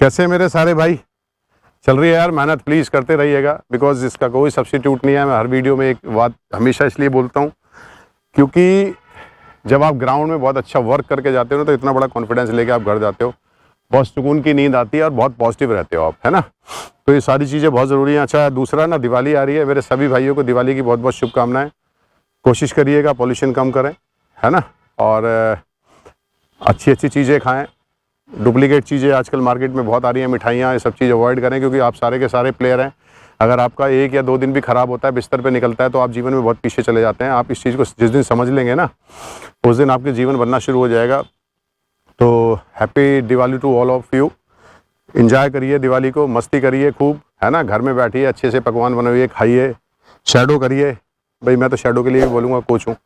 कैसे मेरे सारे भाई, चल रही है यार मेहनत, प्लीज़ करते रहिएगा, बिकॉज इसका कोई सब्स्टिट्यूट नहीं है। मैं हर वीडियो में एक बात हमेशा इसलिए बोलता हूँ क्योंकि जब आप ग्राउंड में बहुत अच्छा वर्क करके जाते हो ना, तो इतना बड़ा कॉन्फिडेंस लेके आप घर जाते हो, बहुत सुकून की नींद आती है और बहुत पॉजिटिव रहते हो आप, है ना। तो ये सारी चीज़ें बहुत ज़रूरी हैं। अच्छा, दूसरा ना, दिवाली आ रही है, मेरे सभी भाइयों को दिवाली की बहुत बहुत शुभकामनाएं। कोशिश करिएगा पॉल्यूशन कम करें, है ना, और अच्छी अच्छी चीज़ें खाएं। डुप्लीकेट चीज़ें आजकल मार्केट में बहुत आ रही हैं, मिठाइयाँ, ये सब चीज़ अवॉइड करें, क्योंकि आप सारे के सारे प्लेयर हैं। अगर आपका 1 या 2 दिन भी ख़राब होता है, बिस्तर पे निकलता है, तो आप जीवन में बहुत पीछे चले जाते हैं। आप इस चीज़ को जिस दिन समझ लेंगे ना, उस दिन आपके जीवन बनना शुरू हो जाएगा। तो happy Diwali to all of you. Enjoy करिए दिवाली को, मस्ती करिए खूब, है ना। घर में बैठिए, अच्छे से पकवान बनाइए, खाइए, शैडो करिए। भाई मैं तो शैडो के लिए भी बोलूँगा, कोच हूँ।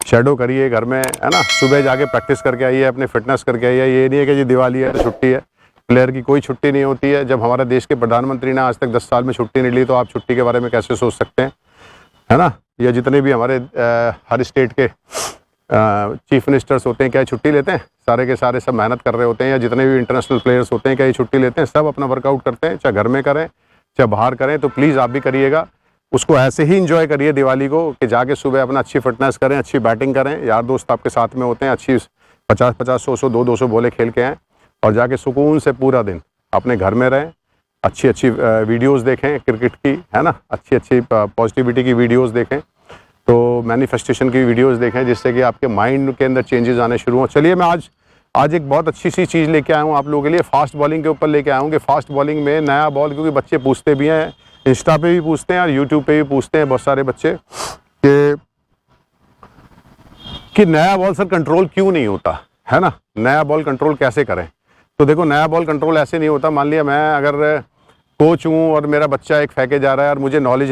शैडो करिए घर में, है ना। सुबह जाके प्रैक्टिस करके आइए, अपने फिटनेस करके आइए। ये नहीं है कि जी दिवाली है तो छुट्टी है। प्लेयर की कोई छुट्टी नहीं होती है। जब हमारे देश के प्रधानमंत्री ने आज तक 10 साल में छुट्टी नहीं ली, तो आप छुट्टी के बारे में कैसे सोच सकते हैं, है ना। या जितने भी हमारे हर स्टेट के चीफ मिनिस्टर्स होते हैं, क्या छुट्टी लेते हैं? सारे के सारे सब मेहनत कर रहे होते हैं। या जितने भी इंटरनेशनल प्लेयर्स होते हैं, क्या ये छुट्टी लेते हैं? सब अपना वर्कआउट करते हैं, चाहे घर में करें चाहे बाहर करें। तो प्लीज़ आप भी करिएगा, उसको ऐसे ही इंजॉय करिए दिवाली को, कि जाके सुबह अपना अच्छी फिटनेस करें, अच्छी बैटिंग करें, यार दोस्त आपके साथ में होते हैं, अच्छी 50-50, 100-100, 200-200 बॉलें खेल के आएँ, और जाके सुकून से पूरा दिन अपने घर में रहें। अच्छी अच्छी वीडियोस देखें क्रिकेट की, है ना, अच्छी अच्छी पॉजिटिविटी की वीडियोस देखें, तो मैनिफेस्टेशन की वीडियोस देखें, जिससे कि आपके माइंड के अंदर चेंजेस आने शुरू हों। चलिए, मैं आज एक बहुत अच्छी सी चीज़ लेके आया हूँ आप लोगों के लिए। फास्ट बॉलिंग के ऊपर लेके आया हूँ कि फास्ट बॉलिंग में नया बॉल, क्योंकि बच्चे पूछते भी हैं, इंस्टा पे भी पूछते हैं और यूट्यूब पे भी पूछते हैं बहुत सारे बच्चे कि नया बॉल सर कंट्रोल क्यों नहीं होता, है ना, नया बॉल कंट्रोल कैसे करें। तो देखो, नया बॉल कंट्रोल ऐसे नहीं होता। मान लिया मैं अगर कोच हूँ और मेरा बच्चा एक फेंके जा रहा है और मुझे नॉलेज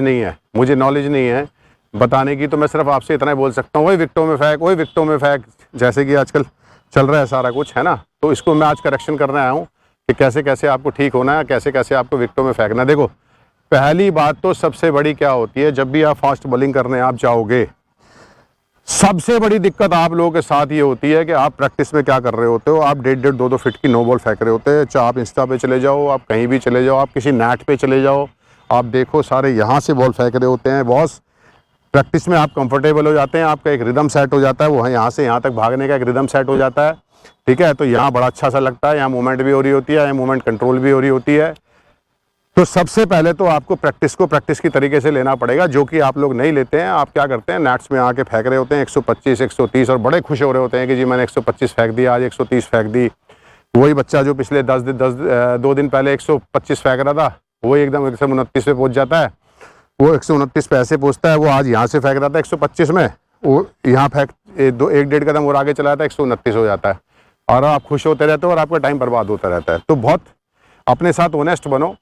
नहीं है बताने की, तो मैं सिर्फ आपसे इतना ही बोल सकता हूँ, वही विकेटों में फेंक, जैसे कि आजकल चल रहा है सारा कुछ, है ना। तो इसको मैं आज करेक्शन करने आया हूँ कि कैसे कैसे आपको ठीक होना है, कैसे कैसे आपको विकेटों में फेंकना है। देखो, पहली बात तो सबसे बड़ी क्या होती है, जब भी आप फास्ट बॉलिंग करने आप जाओगे, सबसे बड़ी दिक्कत आप लोगों के साथ ये होती है कि आप प्रैक्टिस में क्या कर रहे होते हो, आप 1.5 2 फीट की नो बॉल फेंक रहे होते हैं। चाहे आप इंस्टा पे चले जाओ, आप कहीं भी चले जाओ, आप किसी नेट पे चले जाओ, आप देखो सारे यहाँ से बॉल फेंक रहे होते हैं। बॉस, प्रैक्टिस में आप कंफर्टेबल हो जाते हैं, आपका एक रिदम सेट हो जाता है, वो यहाँ से यहाँ तक भागने का एक रिदम सेट हो जाता है, ठीक है। तो यहाँ बड़ा अच्छा सा लगता है, यहाँ मूवमेंट भी हो रही होती है, यहाँ मूवमेंट कंट्रोल भी हो रही होती है। तो सबसे पहले तो आपको प्रैक्टिस की तरीके से लेना पड़ेगा, जो कि आप लोग नहीं लेते हैं। आप क्या करते हैं, नेट्स में आके फेंक रहे होते हैं 125 130, और बड़े खुश हो रहे होते हैं कि जी मैंने 125 फेंक दिया, आज 130 फेंक दी। वही बच्चा जो पिछले 2 दिन पहले 125 फेंक रहा था, वो एकदम 129 पे पहुंच जाता है। वो 129 पे ऐसे पहुंचता है, वो आज यहाँ से फेंक रहा था 125 में, वो यहाँ फेंक 1-1.5 कदम और आगे चला जाता है, 129 हो जाता है, और आप खुश होते रहते हो और आपका टाइम बर्बाद होता रहता है। तो बहुत अपने साथ ऑनेस्ट बनो।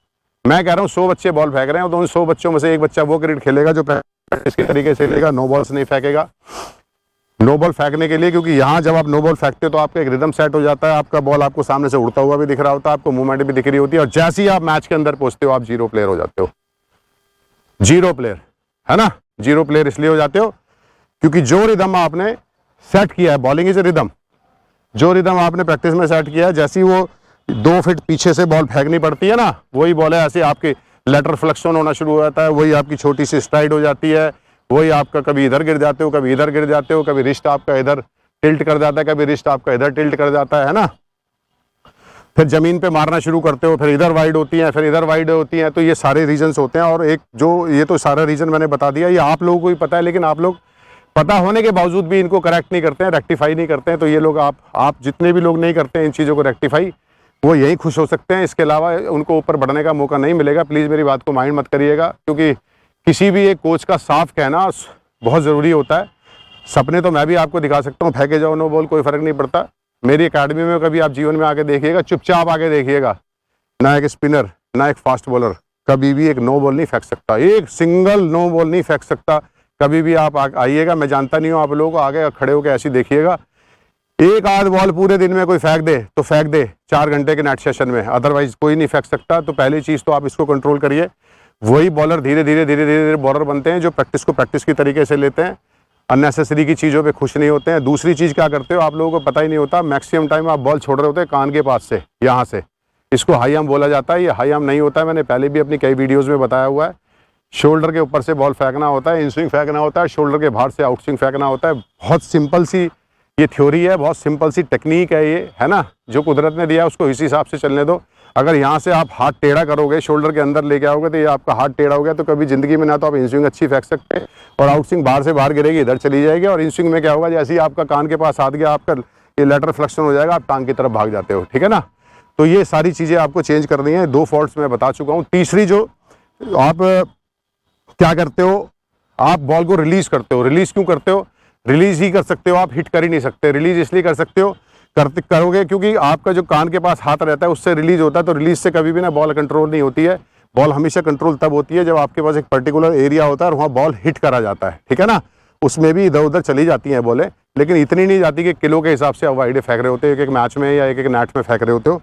मैं कह रहा हूँ 100 बच्चे बॉल फेंक रहे हैं, तो उन 100 बच्चों में से एक बच्चा वो क्रिकेट खेलेगा जो प्रैक्टिस के तरीके से लेगा, नो बॉल्स नहीं फेंकेगा। नो बॉल फेंकने के लिए, क्योंकि यहाँ जब आप नो बॉल फेंकते हो तो आपका एक रिदम सेट हो जाता है, आपका बॉल आपको सामने से उड़ता हुआ भी दिख रहा होता है, आपको मूवमेंट भी दिख रही होती है, और जैसे ही आप मैच के अंदर पहुंचते हो, आप 0 प्लेयर हो जाते हो। 0 प्लेयर, है ना। 0 प्लेयर इसलिए हो जाते हो क्योंकि जो रिदम आपने सेट किया है, बॉलिंग इज ए रिदम, जो रिदम आपने प्रैक्टिस में सेट किया है, जैसे ही वो 2 फीट पीछे से बॉल फेंकनी पड़ती है ना, वही बॉल है, ऐसे आपके लेटरल फ्लेक्शन होना शुरू हो जाता है, वही आपकी छोटी सी स्ट्राइड हो जाती है, वही आपका कभी इधर गिर जाते हो, कभी इधर गिर जाते हो, कभी रिस्ट आपका इधर टिल्ट कर जाता है, कभी रिस्ट आपका इधर टिल्ट कर जाता है ना। फिर जमीन पे मारना शुरू करते हो, फिर इधर वाइड होती हैं, फिर इधर वाइड होती हैं। तो ये सारे रीजंस होते हैं, और एक जो ये तो सारा रीजन मैंने बता दिया, ये आप लोगों को ही पता है, लेकिन आप लोग पता होने के बावजूद भी इनको करेक्ट नहीं करते हैं, रेक्टिफाई नहीं करते हैं। तो ये लोग आप जितने भी लोग नहीं करते हैं इन चीज़ों को रेक्टिफाई, वो यही खुश हो सकते हैं, इसके अलावा उनको ऊपर बढ़ने का मौका नहीं मिलेगा। प्लीज़ मेरी बात को माइंड मत करिएगा, क्योंकि किसी भी एक कोच का साफ कहना बहुत ज़रूरी होता है। सपने तो मैं भी आपको दिखा सकता हूँ, फेंके जाओ नो बॉल, कोई फ़र्क नहीं पड़ता। मेरी एकेडमी में कभी आप जीवन में आके देखिएगा, चुपचाप आके देखिएगा, ना एक स्पिनर ना एक फास्ट बॉलर कभी भी एक नो बॉल नहीं फेंक सकता, एक सिंगल नो बॉल नहीं फेंक सकता। कभी भी आप आइएगा, मैं जानता नहीं हूँ आप लोगों को, आगे खड़े होकर ऐसी देखिएगा, एक आध बॉल पूरे दिन में कोई फेंक दे तो फेंक दे 4 घंटे के नेट सेशन में, अदरवाइज कोई नहीं फेंक सकता। तो पहली चीज़ तो आप इसको कंट्रोल करिए। वही बॉलर धीरे धीरे बॉलर बनते हैं जो प्रैक्टिस को प्रैक्टिस की तरीके से लेते हैं, अननेसेसरी की चीज़ों पे खुश नहीं होते हैं। दूसरी चीज़ क्या करते हो, आप लोगों को पता ही नहीं होता, मैक्सिमम टाइम आप बॉल छोड़ रहे होते हैं कान के पास से, यहाँ से इसको हाई आर्म बोला जाता है। ये हाई आर्म नहीं होता है, मैंने पहले भी अपनी कई वीडियोज़ में बताया हुआ है। शोल्डर के ऊपर से बॉल फेंकना होता है, इन स्विंग फेंकना होता है, शोल्डर के बाहर से आउट स्विंग फेंकना होता है। बहुत सिंपल सी ये थ्योरी है, बहुत सिंपल सी टेक्निक है ये, है ना। जो कुदरत ने दिया है उसको इसी हिसाब से चलने दो। अगर यहाँ से आप हाथ टेढ़ा करोगे, शोल्डर के अंदर लेके आओगे, तो ये आपका हाथ टेढ़ा हो गया तो कभी ज़िंदगी में ना तो आप इन स्विंग अच्छी फेंक सकते हैं, और आउट स्विंग बाहर से बाहर गिरेगी, इधर चली जाएगी। और इन स्विंग में क्या होगा, जैसे ही आपका कान के पास हाथ गया, आपका ये लेटरल फ्लेक्शन हो जाएगा, आप टांग की तरफ भाग जाते हो, ठीक है ना। तो ये सारी चीज़ें आपको चेंज करनी है। 2 फॉल्ट्स मैं बता चुका हूँ। तीसरी जो आप क्या करते हो, आप बॉल को रिलीज करते हो। रिलीज क्यों करते हो? रिलीज ही कर सकते हो आप, हिट कर ही नहीं सकते। रिलीज इसलिए कर सकते हो, करोगे क्योंकि आपका जो कान के पास हाथ रहता है उससे रिलीज होता है। तो रिलीज से कभी भी ना बॉल कंट्रोल नहीं होती है। बॉल हमेशा कंट्रोल तब होती है जब आपके पास एक पर्टिकुलर एरिया होता है और वहाँ बॉल हिट करा जाता है, ठीक है ना। उसमें भी इधर उधर चली जाती हैं बॉलें, लेकिन इतनी नहीं जाती कि किलो के हिसाब से आप वाइड फेंक रहे होते हो, एक एक मैच में या एक एक नेट में फेंक रहे होते हो।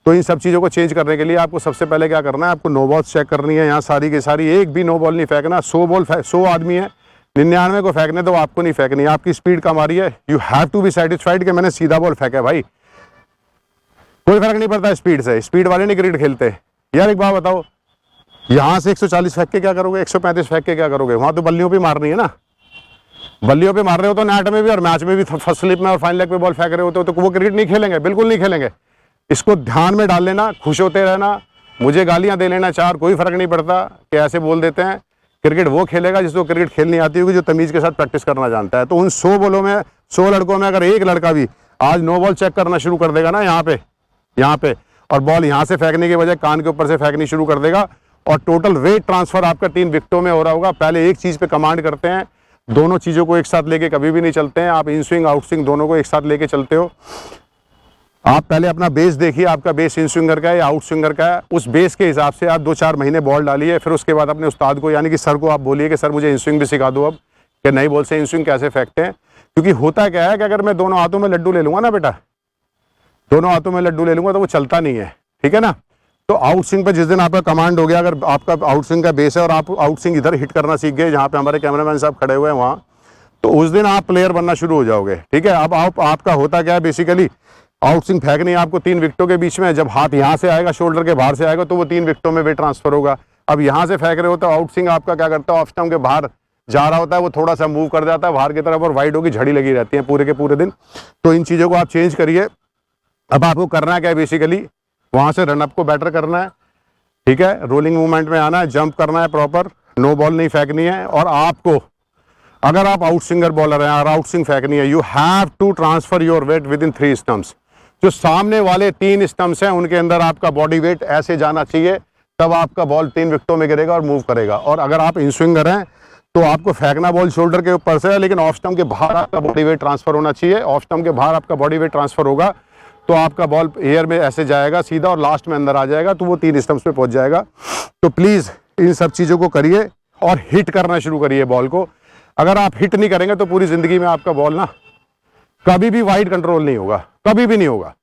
तो इन सब चीज़ों को चेंज करने के लिए आपको सबसे पहले क्या करना है, आपको नो बॉल्स चेक करनी है। यहाँ सारी की सारी एक भी नो बॉल नहीं फेंकना। 100 आदमी है, 99 को फेंकने तो आपको नहीं फेंकनी। आपकी स्पीड कम आ रही है, you have to be satisfied कि मैंने सीधा बॉल फेंका है। भाई कोई फर्क नहीं पड़ता स्पीड से, स्पीड वाले नहीं क्रिकेट खेलते। यार एक बात बताओ, यहाँ से 140 फेंक के क्या करोगे, 135 फेंक के क्या करोगे? वहाँ तो बल्लियों पे मारनी है ना। बल्लियों पे मार रहे हो तो नेट में भी और मैच में भी, फर्स्ट स्लिप में और फाइनल लेग पे बॉल फेंक रहे होते हो, तो वो क्रिकेट नहीं खेलेंगे, बिल्कुल नहीं खेलेंगे। इसको ध्यान में डाल लेना, खुश होते रहना, मुझे गालियां दे लेना 4, कोई फर्क नहीं पड़ता कि ऐसे बोल देते हैं। क्रिकेट वो खेलेगा जिसको क्रिकेट खेलनी आती होगी, जो तमीज़ के साथ प्रैक्टिस करना जानता है। तो उन 100 बॉलों में, 100 लड़कों में अगर एक लड़का भी आज नो बॉल चेक करना शुरू कर देगा ना यहाँ पे और बॉल यहाँ से फेंकने के बजाय कान के ऊपर से फेंकनी शुरू कर देगा, और टोटल वेट ट्रांसफर आपका 3 विकेटों में हो रहा होगा। पहले एक चीज़ पे कमांड करते हैं, दोनों चीज़ों को एक साथ लेके कभी भी नहीं चलते हैं। आप इन स्विंग आउट स्विंग दोनों को एक साथ लेके चलते हो। आप पहले अपना बेस देखिए, आपका बेस इन स्विंगर का है या आउट स्विंगर का है। उस बेस के हिसाब से आप 2-4 महीने बॉल डालिए। फिर उसके बाद अपने उस्ताद को यानी कि सर को आप बोलिए कि सर मुझे इन स्विंग भी सिखा दो अब, कि नई बॉल से इन स्विंग कैसे फेंकते हैं। क्योंकि होता क्या है कि अगर मैं दोनों हाथों में लड्डू ले लूँगा ना बेटा, दोनों हाथों में लड्डू ले लूँगा तो वो चलता नहीं है, ठीक है ना। तो आउट स्विंग पर जिस दिन आपका कमांड हो गया, अगर आपका आउट स्विंग का बेस है और आप आउट स्विंग इधर हिट करना सीख गए, जहाँ पे हमारे कैमरामैन साहब खड़े हुए हैं वहाँ, तो उस दिन आप प्लेयर बनना शुरू हो जाओगे, ठीक है। अब आपका होता क्या है, बेसिकली आउट स्विंग फेंकनी है आपको 3 विकेटों के बीच में। जब हाथ यहाँ से आएगा, शोल्डर के बाहर से आएगा, तो वो 3 विकेटों में वेट ट्रांसफर होगा। अब यहाँ से फेंक रहे हो तो आउट स्विंग आपका क्या करता है, ऑफ स्टंप के बाहर जा रहा होता है, वो थोड़ा सा मूव कर जाता है बाहर की तरफ और वाइड होगी झड़ी लगी रहती है पूरे के पूरे दिन। तो इन चीज़ों को आप चेंज करिए। अब आपको करना है क्या, बेसिकली वहाँ से रनअप को बेटर करना है, ठीक है। रोलिंग मूवमेंट में आना है, जंप करना है प्रॉपर, नो बॉल नहीं फेंकनी है। और आपको अगर आप आउट स्विंगर बॉलर हैं और आउट स्विंग फेंकनी है, you have to transfer your weight within 3 stumps. जो सामने वाले 3 स्टंप्स हैं उनके अंदर आपका बॉडी वेट ऐसे जाना चाहिए, तब आपका बॉल 3 विकेटों में गिरेगा और मूव करेगा। और अगर आप इन स्विंगर हैं तो आपको फेंकना बॉल शोल्डर के ऊपर से है, लेकिन ऑफ स्टंप के बाहर आपका बॉडी वेट ट्रांसफर होना चाहिए। ऑफ स्टंप के बाहर आपका बॉडी वेट ट्रांसफर होगा तो आपका बॉल एयर में ऐसे जाएगा सीधा और लास्ट में अंदर आ जाएगा, तो वो 3 स्टंप्स पे पहुंच जाएगा। तो प्लीज़ इन सब चीज़ों को करिए और हिट करना शुरू करिए बॉल को। अगर आप हिट नहीं करेंगे तो पूरी ज़िंदगी में आपका बॉल ना कभी भी वाइड कंट्रोल नहीं होगा, कभी भी नहीं होगा।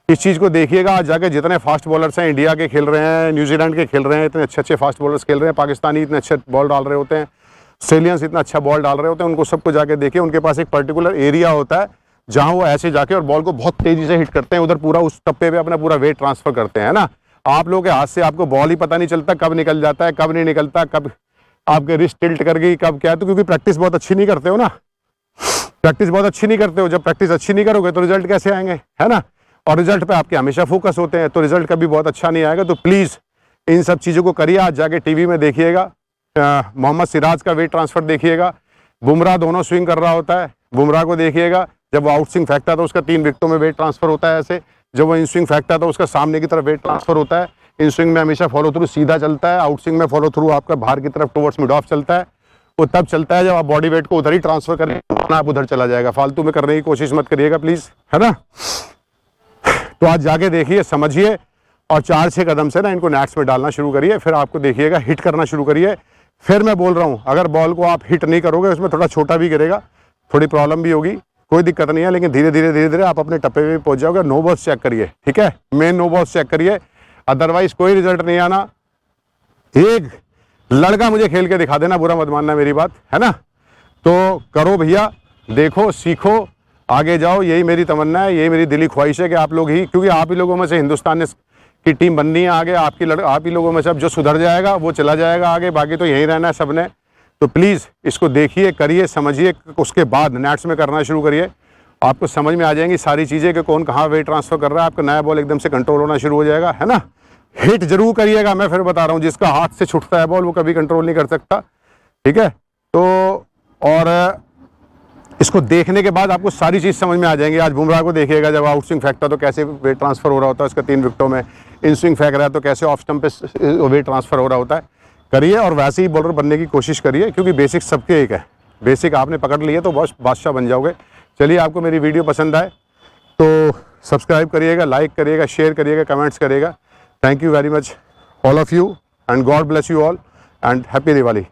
इस चीज़ को देखिएगा। आज जाके जितने फास्ट बॉलर्स हैं, इंडिया के खेल रहे हैं, न्यूजीलैंड के खेल रहे हैं, इतने अच्छे अच्छे फास्ट बॉलर्स खेल रहे हैं, पाकिस्तानी इतने अच्छे बॉल डाल रहे होते हैं, ऑस्ट्रेलियंस इतना अच्छा बॉल डाल रहे होते हैं, उनको सबको जाके देखिए। उनके पास एक पर्टिकुलर एरिया होता है जहाँ वो ऐसे जाके और बॉल को बहुत तेज़ी से हिट करते हैं, उधर पूरा उस टप्पे पे अपना पूरा वेट ट्रांसफर करते हैं ना। आप लोगों के हाथ से आपको बॉल ही पता नहीं चलता कब निकल जाता है, कब नहीं निकलता, कब आपके रिस्ट टिल्ट कर गई, कब क्या। तो क्योंकि प्रैक्टिस बहुत अच्छी नहीं करते हो ना, प्रैक्टिस बहुत अच्छी नहीं करते हो। जब प्रैक्टिस अच्छी नहीं करोगे तो रिजल्ट कैसे आएंगे, है ना। और रिजल्ट पे आपके हमेशा फोकस होते हैं, तो रिजल्ट कभी बहुत अच्छा नहीं आएगा। तो प्लीज़ इन सब चीज़ों को करिए। आज जाके टीवी में देखिएगा, मोहम्मद सिराज का वेट ट्रांसफर देखिएगा। बुमराह दोनों स्विंग कर रहा होता है, बुमराह को देखिएगा। जब वो आउट स्विंग फेंकता है तो उसका 3 विकेटों में वेट ट्रांसफर होता है ऐसे। जब वो इन स्विंग फेंकता है तो उसका सामने की तरफ वेट ट्रांसफर होता है। इन स्विंग में हमेशा फॉलो थ्रू सीधा चलता है, आउट स्विंग में फॉलो थ्रू आपका बाहर की तरफ टुवर्ड्स मिड ऑफ चलता है। वो तब चलता है जब आप बॉडी वेट को उधर ही ट्रांसफर करें, आप उधर चला जाएगा। फालतू में करने की कोशिश मत करिएगा प्लीज़, है ना। तो आज जाके देखिए, समझिए और 4-6 कदम से ना इनको नेट्स में डालना शुरू करिए। फिर आपको देखिएगा हिट करना शुरू करिए। फिर मैं बोल रहा हूँ, अगर बॉल को आप हिट नहीं करोगे, उसमें थोड़ा छोटा भी गिरेगा, थोड़ी प्रॉब्लम भी होगी, कोई दिक्कत नहीं है, लेकिन धीरे धीरे आप अपने टप्पे पे पहुंच जाओगे। नो बॉल्स चेक करिए, ठीक है, मेन नो बॉल्स चेक करिए, अदरवाइज कोई रिजल्ट नहीं आना। एक लड़का मुझे खेल के दिखा देना, बुरा मत मानना मेरी बात, है ना। तो करो भैया, देखो, सीखो, आगे जाओ। यही मेरी तमन्ना है, यही मेरी दिली ख्वाहिश है कि आप लोग ही, क्योंकि आप ही लोगों में से हिंदुस्तान ने की टीम बननी है आगे, आप ही लोगों में से अब जो सुधर जाएगा वो चला जाएगा आगे, बाकी तो यहीं रहना है सबने। तो प्लीज़ इसको देखिए, करिए, समझिए, उसके बाद नेट्स में करना शुरू करिए। आपको समझ में आ जाएंगी सारी चीज़ें कि कौन कहाँ वेट ट्रांसफ़र कर रहा है। आपका नया बॉल एकदम से कंट्रोल होना शुरू हो जाएगा, है ना। हिट जरूर करिएगा, मैं फिर बता रहा हूँ, जिसका हाथ से छूटता है बॉल वो कभी कंट्रोल नहीं कर सकता, ठीक है। तो और इसको देखने के बाद आपको सारी चीज़ समझ में आ जाएंगी। आज बुमराह को देखिएगा, जब आउट स्विंग फेंकता तो कैसे वेट ट्रांसफ़र हो रहा होता है उसका 3 विकेटों में, इन स्विंग फेंक रहा है तो कैसे ऑफ स्टंप पे वेट ट्रांसफ़र हो रहा होता है। करिए और वैसे ही बॉलर बनने की कोशिश करिए, क्योंकि बेसिक सबके एक है, बेसिक आपने पकड़ लिए तो बस बादशाह बन जाओगे। चलिए, आपको मेरी वीडियो पसंद आए तो सब्सक्राइब करिएगा, लाइक करिएगा, शेयर करिएगा, कमेंट्स करिएगा। Thank you very much all of you and God bless you all and happy Diwali.